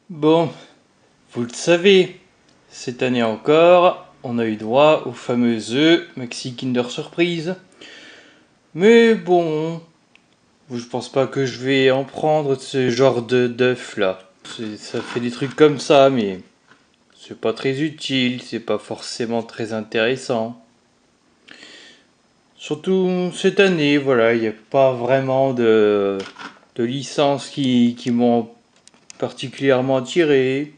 Bon, vous le savez, cette année encore, on a eu droit aux fameux œufs Maxi Kinder Surprise. Mais bon, je pense pas que je vais en prendre de ce genre d'œufs là. Ça fait des trucs comme ça, mais c'est pas très utile, c'est pas forcément très intéressant. Surtout cette année, voilà, il n'y a pas vraiment de licences qui m'ont particulièrement attiré.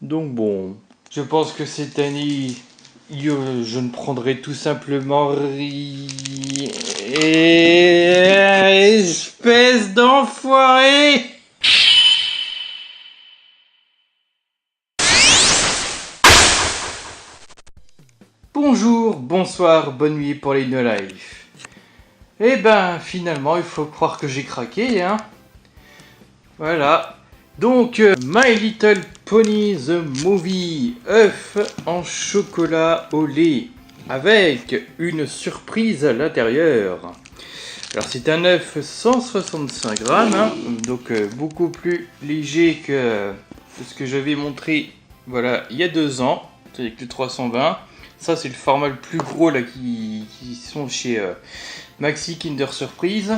Donc bon, je pense que cette année, je ne prendrai tout simplement espèce d'enfoiré. Bonjour, bonsoir, bonne nuit pour les No Life. Eh ben, finalement, il faut croire que j'ai craqué, hein. Voilà. Donc, My Little Pony The Movie, œuf en chocolat au lait, avec une surprise à l'intérieur. Alors, c'est un œuf 165 grammes, hein, donc beaucoup plus léger que ce que j'avais montré voilà, il y a 2 ans, avec le 320. Ça, c'est le format le plus gros là, qui sont chez Maxi Kinder Surprise.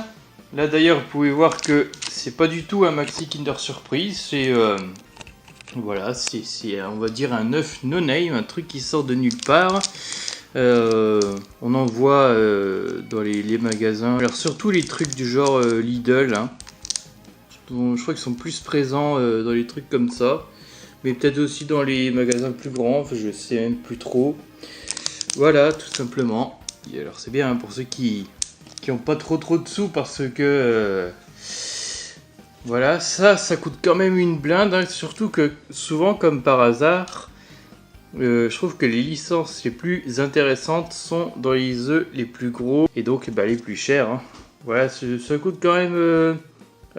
Là d'ailleurs vous pouvez voir que c'est pas du tout un Maxi Kinder Surprise, c'est voilà, c'est on va dire un œuf no name, un truc qui sort de nulle part. On en voit dans les magasins, alors surtout les trucs du genre Lidl, hein, dont je crois qu'ils sont plus présents dans les trucs comme ça, mais peut-être aussi dans les magasins plus grands, enfin je sais même plus trop. Voilà, tout simplement. Et alors c'est bien hein, pour ceux qui ont pas trop de sous parce que voilà, ça coûte quand même une blinde, hein, surtout que souvent comme par hasard, je trouve que les licences les plus intéressantes sont dans les œufs les plus gros et donc bah, les plus chers. Hein. Voilà, ça coûte quand même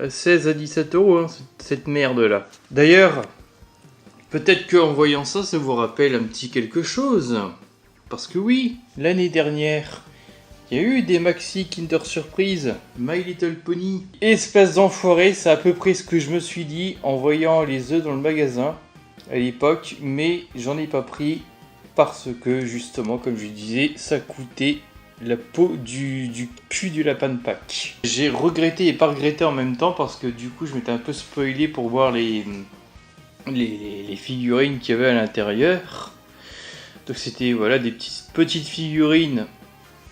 16 à 17 euros hein, cette merde là. D'ailleurs, peut-être qu'en voyant ça, ça vous rappelle un petit quelque chose. Parce que oui, l'année dernière, il y a eu des Maxi Kinder Surprise, My Little Pony. Espèce d'enfoiré, c'est à peu près ce que je me suis dit en voyant les œufs dans le magasin à l'époque, mais j'en ai pas pris parce que justement, comme je disais, ça coûtait la peau du cul du lapin de Pâques. J'ai regretté et pas regretté en même temps parce que du coup, je m'étais un peu spoilé pour voir les figurines qu'il y avait à l'intérieur. Donc c'était voilà des petites figurines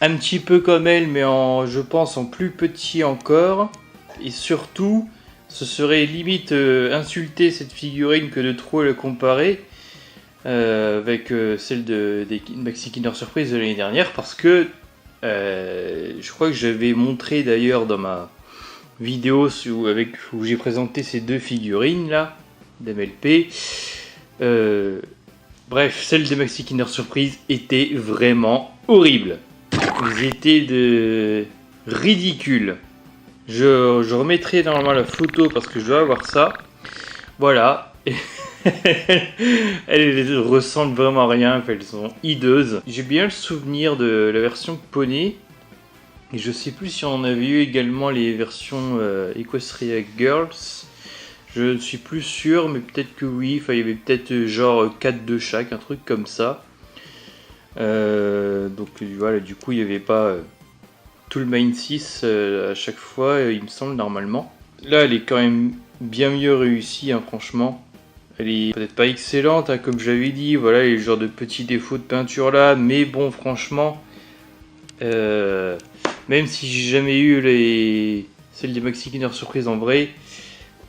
un petit peu comme elle, mais je pense en plus petit encore. Et surtout, ce serait limite insulter cette figurine que de trop la comparer avec celle des Maxi Kinder Surprise de l'année dernière, parce que je crois que j'avais montré d'ailleurs dans ma vidéo où j'ai présenté ces deux figurines là d'MLP. Bref, celle des Maxi Kinder Surprise était vraiment horrible. Ils étaient ridicules. Je remettrai normalement la photo parce que je dois avoir ça. Voilà. Elles ressemblent vraiment à rien. Elles sont hideuses. J'ai bien le souvenir de la version Poney. Et je sais plus si on avait eu également les versions Equestria Girls. Je ne suis plus sûr, mais peut-être que oui. Enfin, il y avait peut-être genre 4 de chaque, un truc comme ça. Donc voilà, du coup il n'y avait pas tout le main 6 à chaque fois, il me semble normalement. Là elle est quand même bien mieux réussie, hein, franchement. Elle est peut-être pas excellente, hein, comme j'avais dit, voilà, il y a le genre de petits défauts de peinture là, mais bon franchement, même si j'ai jamais eu celles des Maxi Kinder Surprise en vrai,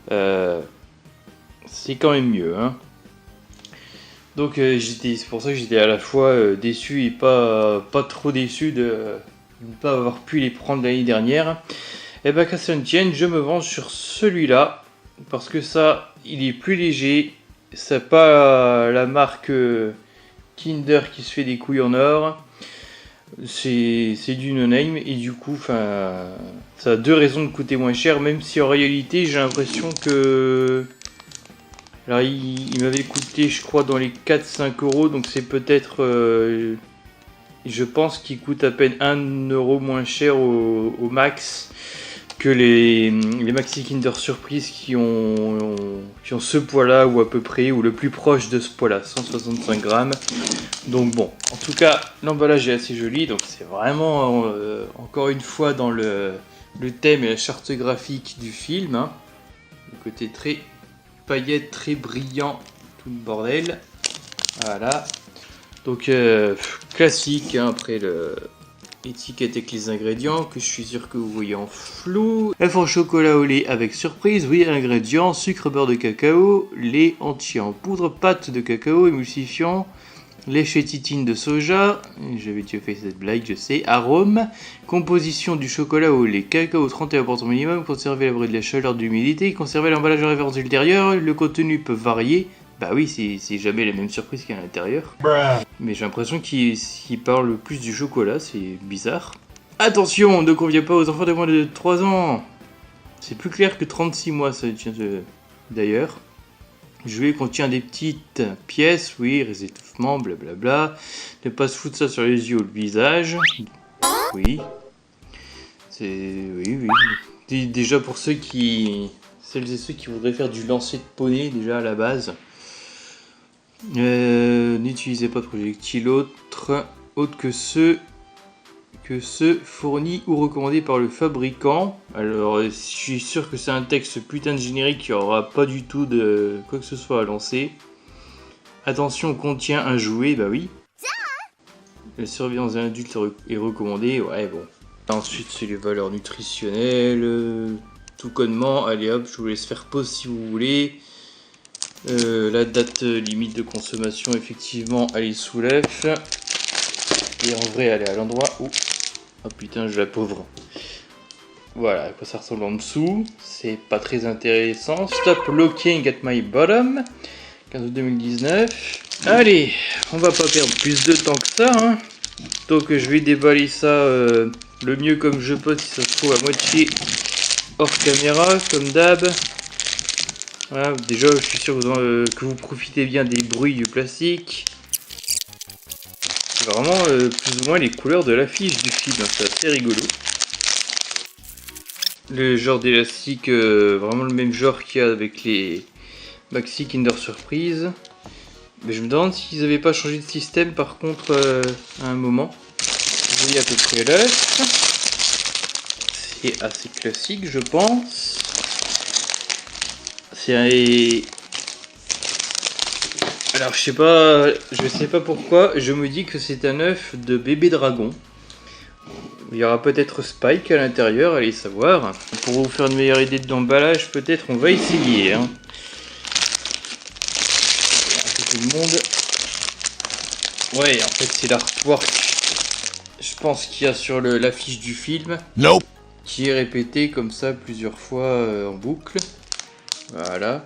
c'est quand même mieux, hein. Donc c'est pour ça que j'étais à la fois déçu et pas trop déçu de ne pas avoir pu les prendre l'année dernière. Et bah qu'à ça ne tienne, je me venge sur celui-là parce que ça, il est plus léger. C'est pas la marque Kinder qui se fait des couilles en or. C'est du no-name et du coup, ça a deux raisons de coûter moins cher, même si en réalité j'ai l'impression que... Alors il m'avait coûté je crois dans les 4-5 euros, donc c'est peut-être je pense qu'il coûte à peine 1 euro moins cher au max, que les Maxi Kinder Surprise qui ont ce poids-là, ou à peu près, ou le plus proche de ce poids-là, 165 grammes. Donc bon, en tout cas, l'emballage est assez joli, donc c'est vraiment, encore une fois, dans le thème et la charte graphique du film. Hein. Le côté très paillettes, très brillant, tout le bordel. Voilà. Donc, classique, hein, après l'étiquette avec les ingrédients, que je suis sûr que vous voyez en flou. œuf au chocolat au lait avec surprise, oui, ingrédients, sucre, beurre de cacao, lait entier en poudre, pâte de cacao, émulsifiant, lait chétitine de soja, j'avais déjà fait cette blague, je sais, arôme, composition du chocolat au lait, cacao 31% minimum, conserver à l'abri de la chaleur, de l'humidité, conserver l'emballage en référence ultérieure, le contenu peut varier. Bah oui, c'est jamais la même surprise qu'à l'intérieur. Mais j'ai l'impression qu'il parle plus du chocolat, c'est bizarre. Attention, ne convient pas aux enfants de moins de 3 ans. C'est plus clair que 36 mois, ça tient d'ailleurs. Jouet contient des petites pièces, oui, résétouffement, blablabla. Ne pas se foutre ça sur les yeux ou le visage. Oui. Oui. Déjà pour celles et ceux qui voudraient faire du lancer de poney, déjà à la base. N'utilisez pas de projectiles autres que ceux fournis ou recommandés par le fabricant. Alors, je suis sûr que c'est un texte putain de générique qui aura pas du tout de quoi que ce soit à lancer. Attention, contient un jouet, bah oui. La surveillance d'un adulte est recommandée, ouais bon. Ensuite, c'est les valeurs nutritionnelles, tout connement. Allez hop, je vous laisse faire pause si vous voulez. La date limite de consommation, effectivement, elle est sous l'œuf. Et en vrai, elle est à l'endroit où... Oh putain, je la pauvre. Voilà, à quoi ça ressemble en dessous. C'est pas très intéressant. Stop looking at my bottom. 15 août 2019. Allez, on va pas perdre plus de temps que ça. Hein. Donc je vais déballer ça le mieux comme je peux, si ça se trouve à moitié hors caméra, comme d'hab. Voilà, déjà, je suis sûr que vous profitez bien des bruits du plastique. C'est vraiment plus ou moins les couleurs de l'affiche du film, c'est assez rigolo. Le genre d'élastique, vraiment le même genre qu'il y a avec les Maxi Kinder Surprise. Mais je me demande s'ils n'avaient pas changé de système par contre à un moment. Vous voyez à peu près l'œuf. C'est assez classique, je pense. Alors je sais pas pourquoi, je me dis que c'est un œuf de bébé dragon. Il y aura peut-être Spike à l'intérieur, allez savoir. Pour vous faire une meilleure idée de l'emballage, peut-être on va essayer. Hein. Tout le monde. Ouais, en fait c'est l'artwork. Je pense qu'il y a sur l'affiche du film. Nope. Qui est répété comme ça plusieurs fois en boucle. Voilà.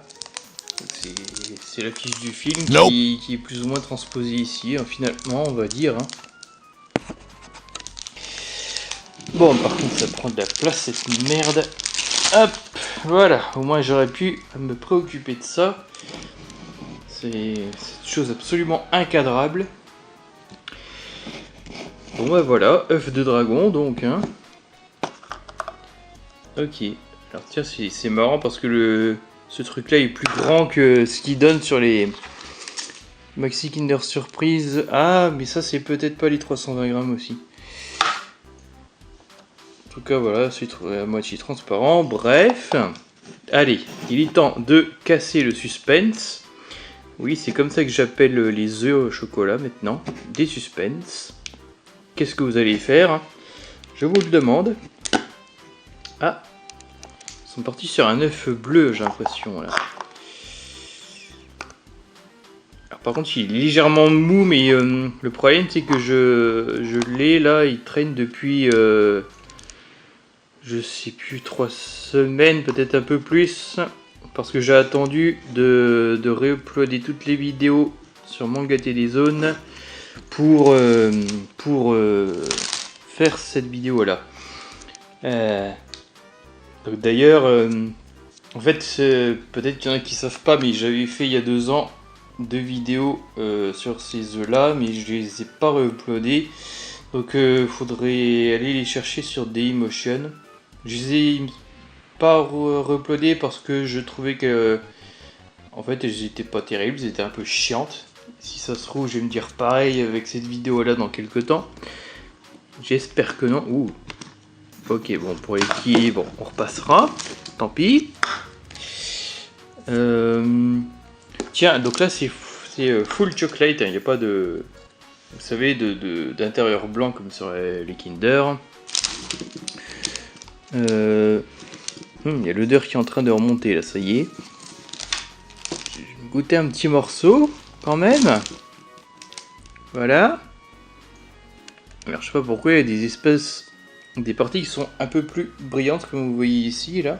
C'est l'affiche du film qui est plus ou moins transposée ici, hein, finalement, on va dire. Hein. Bon, par contre, ça prend de la place, cette merde. Hop, voilà. Au moins, j'aurais pu me préoccuper de ça. C'est une chose absolument incadrable. Bon, bah voilà, œuf de dragon, donc. Hein. Ok. Alors, tiens, c'est marrant parce que ce truc là est plus grand que ce qu'il donne sur les Maxi Kinder Surprise. Ah, mais ça c'est peut-être pas les 320 grammes aussi. En tout cas voilà, c'est à moitié transparent. Bref, allez, il est temps de casser le suspense. Oui, c'est comme ça que j'appelle les œufs au chocolat maintenant. Des suspens. Qu'est-ce que vous allez faire? Je vous le demande. Ah, ils sont partis sur un œuf bleu, j'ai l'impression là. Alors, par contre, il est légèrement mou, mais le problème c'est que je l'ai là, il traîne depuis, je sais plus, 3 semaines, peut-être un peu plus, parce que j'ai attendu de réuploader toutes les vidéos sur Manga Télé Zone pour faire cette vidéo là. Donc d'ailleurs, en fait, peut-être qu'il y en a qui savent pas, mais j'avais fait il y a 2 ans 2 vidéos sur ces œufs là, mais je les ai pas re-uploadés. Donc faudrait aller les chercher sur Dailymotion. Je les ai pas re-uploadés parce que je trouvais que en fait elles étaient pas terribles, elles étaient un peu chiantes. Si ça se trouve, je vais me dire pareil avec cette vidéo là dans quelques temps. J'espère que non. Ouh. Ok, bon, pour l'équilibre, on repassera. Tant pis. Tiens, donc là c'est full chocolate, il n'y a pas de, vous savez, d'intérieur blanc comme sur les Kinder. Il y a l'odeur qui est en train de remonter là, ça y est. Je vais goûter un petit morceau quand même. Voilà. Alors je sais pas pourquoi il y a des espèces, des parties qui sont un peu plus brillantes comme vous voyez ici là.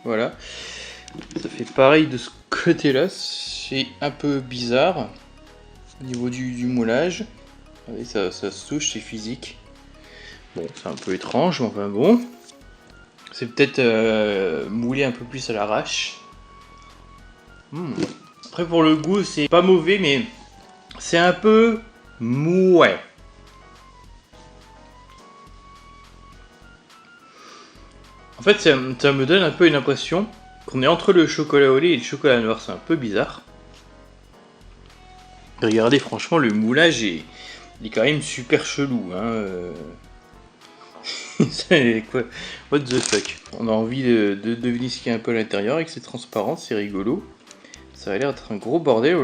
Voilà. Ça fait pareil de ce côté là, c'est un peu bizarre au niveau du moulage. Oui, ça se touche, c'est physique. Bon, c'est un peu étrange, mais enfin bon. C'est peut-être moulé un peu plus à l'arrache. Après pour le goût, c'est pas mauvais, mais c'est un peu mouais. En fait, ça me donne un peu une impression qu'on est entre le chocolat au lait et le chocolat noir, c'est un peu bizarre. Regardez, franchement, le moulage est quand même super chelou. Hein. C'est quoi? What the fuck? On a envie de deviner ce qu'il y a un peu à l'intérieur et que c'est transparent, c'est rigolo. Ça a l'air d'être un gros bordel,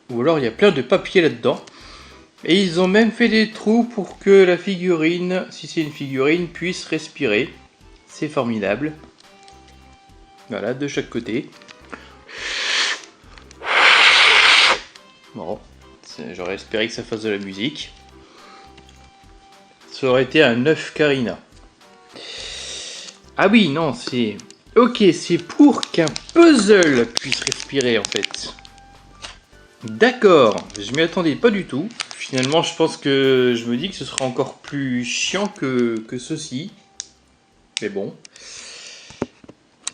ou alors il y a plein de papier là-dedans. Et ils ont même fait des trous pour que la figurine, si c'est une figurine, puisse respirer. C'est formidable. Voilà, de chaque côté. Bon, j'aurais espéré que ça fasse de la musique. Ça aurait été un œuf Carina. Ah oui, non, c'est... Ok, c'est pour qu'un puzzle puisse respirer en fait. D'accord, je m'y attendais pas du tout. Finalement, je pense que je me dis que ce sera encore plus chiant que ceci. Mais bon.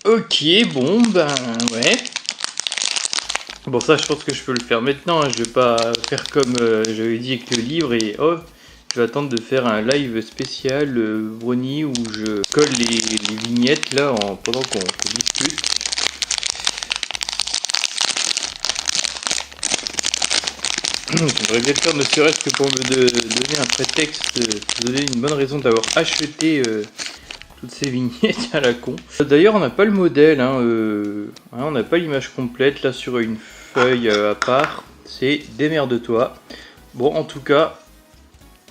Ok, bon, ben ouais. Bon, ça, je pense que je peux le faire maintenant. Hein. Je vais pas faire comme j'avais dit avec le livre et oh, je vais attendre de faire un live spécial Brony où je colle les vignettes là pendant qu'on discute. J'aimerais bien le faire ne serait-ce que pour me donner un prétexte, donner une bonne raison d'avoir acheté toutes ces vignettes à la con. D'ailleurs, on n'a pas le modèle, hein, on n'a pas l'image complète là sur une feuille à part. C'est démerde-toi. Bon, en tout cas,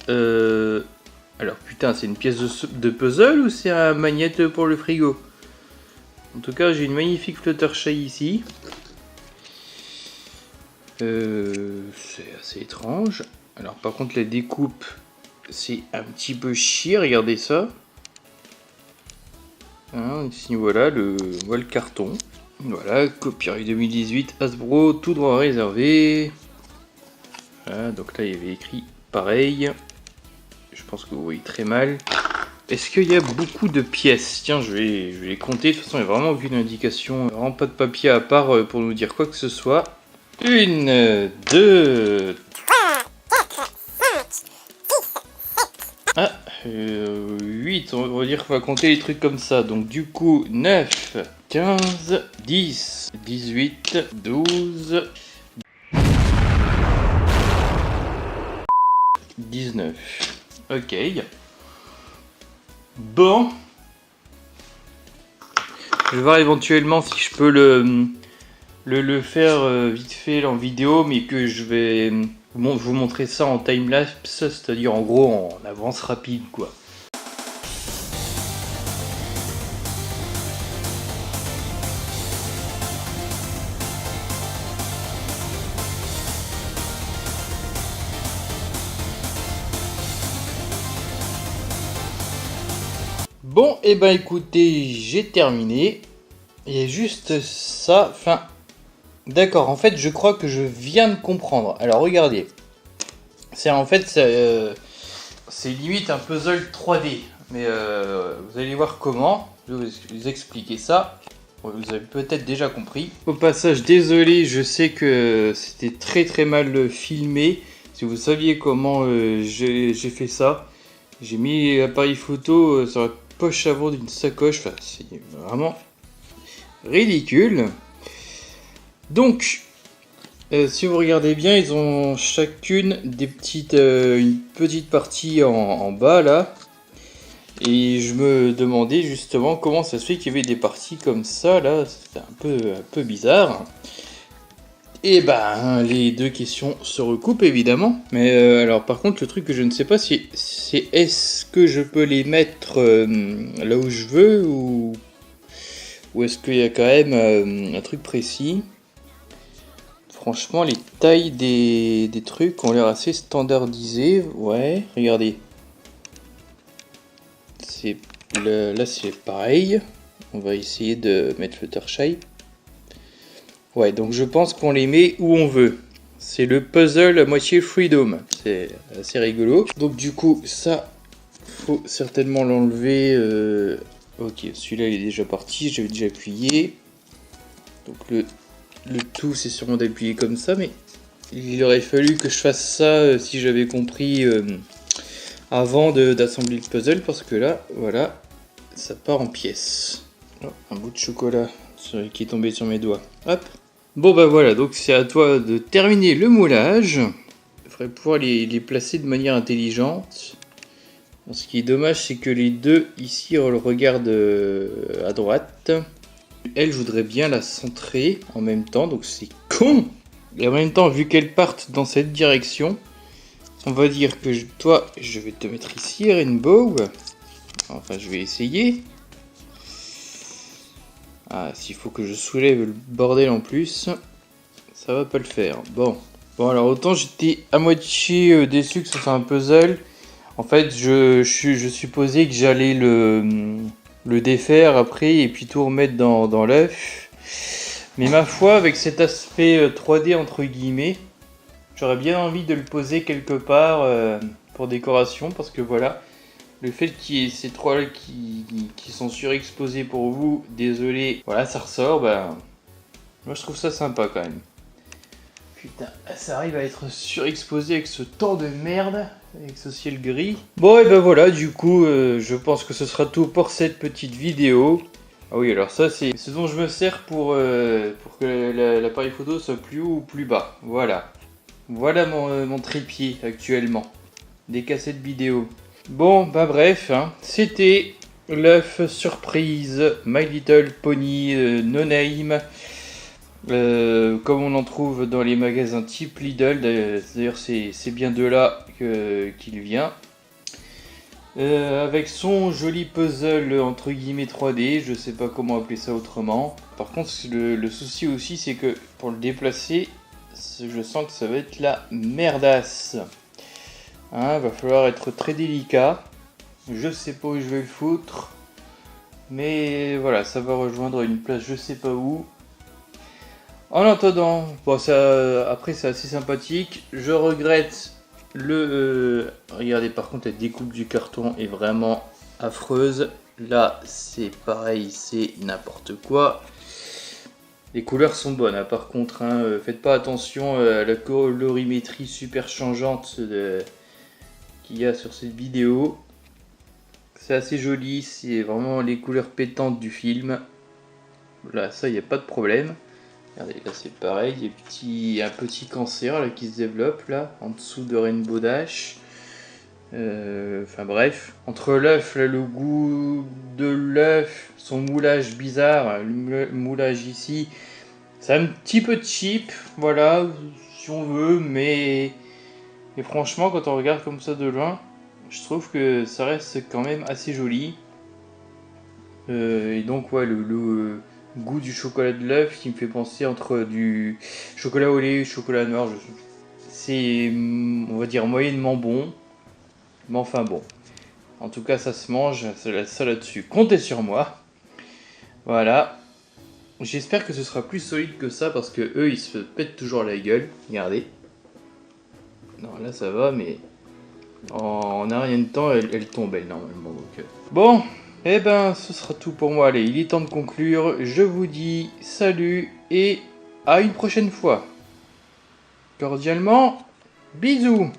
alors putain, c'est une pièce de puzzle ou c'est un magnète pour le frigo? En tout cas, j'ai une magnifique Fluttershy ici. C'est assez étrange. Alors par contre, la découpe, c'est un petit peu chier, regardez ça. Hein, ici voilà le carton. Voilà, copyright 2018, Hasbro, tout droit réservé. Voilà, donc là il y avait écrit pareil. Je pense que vous voyez très mal. Est-ce qu'il y a beaucoup de pièces? Tiens, je vais les compter. De toute façon, il n'y a vraiment aucune indication. Vraiment pas de papier à part pour nous dire quoi que ce soit. 1, 2, 8, on va dire qu'on va compter les trucs comme ça. Donc du coup, 9, 15, 10, 18, 12, 19. Ok. Bon. Je vais voir éventuellement si je peux le faire vite fait en vidéo, mais que je vais vous montrer ça en timelapse, c'est-à-dire en gros en avance rapide quoi. Bon, et ben écoutez, j'ai terminé. Il y a juste ça, enfin... D'accord, en fait, je crois que je viens de comprendre. Alors, regardez. C'est en fait, c'est limite un puzzle 3D. Mais vous allez voir comment. Je vais vous expliquer ça. Vous avez peut-être déjà compris. Au passage, désolé, je sais que c'était très mal filmé. Si vous saviez comment j'ai fait ça. J'ai mis l'appareil photo, ça aurait poche avant d'une sacoche. Enfin, c'est vraiment ridicule. Donc, si vous regardez bien, ils ont chacune une petite partie en bas là. Et je me demandais justement comment ça se fait qu'il y avait des parties comme ça là. C'était un peu bizarre. Et ben, les deux questions se recoupent évidemment. Mais alors par contre, le truc que je ne sais pas, c'est est-ce que je peux les mettre là où je veux ou est-ce qu'il y a quand même un truc précis. Franchement, les tailles des trucs ont l'air assez standardisées. Ouais, regardez. Là, c'est pareil. On va essayer de mettre le Fluttershy. Ouais, donc je pense qu'on les met où on veut. C'est le puzzle à moitié Freedom. C'est assez rigolo. Donc du coup, ça, faut certainement l'enlever. Ok, celui-là, il est déjà parti. J'avais déjà appuyé. Donc le tout, c'est sûrement d'appuyer comme ça. Mais il aurait fallu que je fasse ça, si j'avais compris, avant d'assembler le puzzle. Parce que là, voilà, ça part en pièces. Oh, un bout de chocolat qui est tombé sur mes doigts. Hop. Bon bah voilà, donc c'est à toi de terminer le moulage. Il faudrait pouvoir les placer de manière intelligente. Alors, ce qui est dommage, c'est que les deux ici on le regarde à droite. Elle, je voudrais bien la centrer en même temps, donc c'est con. Et en même temps, vu qu'elles partent dans cette direction, on va dire que toi, je vais te mettre ici, Rainbow. Enfin, je vais essayer. Ah, s'il faut que je soulève le bordel en plus, ça va pas le faire. Bon, alors autant j'étais à moitié déçu que ce soit un puzzle. En fait, je supposais que j'allais le défaire après et puis tout remettre dans l'œuf. Mais ma foi, avec cet aspect 3D entre guillemets, j'aurais bien envie de le poser quelque part pour décoration parce que voilà. Le fait qu'il y ait ces trois-là qui sont surexposés pour vous, désolé, voilà, ça ressort, bah... Moi je trouve ça sympa quand même. Putain, ça arrive à être surexposé avec ce temps de merde, avec ce ciel gris. Bon, et ben voilà, du coup, je pense que ce sera tout pour cette petite vidéo. Ah oui, alors ça, c'est ce dont je me sers pour que l'appareil photo soit plus haut ou plus bas. Voilà. Voilà mon trépied actuellement. Des cassettes vidéo. Bon, bah bref, hein, c'était l'œuf surprise My Little Pony No Name, comme on en trouve dans les magasins type Lidl. D'ailleurs, c'est bien de là qu'il vient. Avec son joli puzzle entre guillemets 3D, je sais pas comment appeler ça autrement. Par contre, le souci aussi, c'est que pour le déplacer, je sens que ça va être la merdasse. Hein, va falloir être très délicat. Je sais pas où je vais le foutre. Mais voilà, ça va rejoindre une place je sais pas où. En attendant, bon, après c'est assez sympathique. Je regrette regardez, par contre la découpe du carton est vraiment affreuse. Là c'est pareil, c'est n'importe quoi. Les couleurs sont bonnes, hein, par contre. Hein, faites pas attention à la colorimétrie super changeante qu'il y a sur cette vidéo. C'est assez joli, c'est vraiment les couleurs pétantes du film. Là, ça, il n'y a pas de problème. Regardez, là c'est pareil, il y a un petit cancer là, qui se développe là, en dessous de Rainbow Dash. Enfin bref, entre l'œuf, le goût de l'œuf, son moulage bizarre, le moulage ici, c'est un petit peu cheap, voilà, si on veut, mais franchement, quand on regarde comme ça de loin, je trouve que ça reste quand même assez joli. Et donc, ouais, le goût du chocolat de l'œuf qui me fait penser entre du chocolat au lait et chocolat noir. C'est, on va dire, moyennement bon. Mais enfin bon. En tout cas, ça se mange, ça là-dessus. Comptez sur moi. Voilà. J'espère que ce sera plus solide que ça parce que eux, ils se pètent toujours la gueule. Regardez. Non, là ça va, mais en un rien de temps, elle tombe, elle, normalement. Donc, Bon. Eh ben, ce sera tout pour moi. Allez, il est temps de conclure. Je vous dis salut et à une prochaine fois. Cordialement, bisous.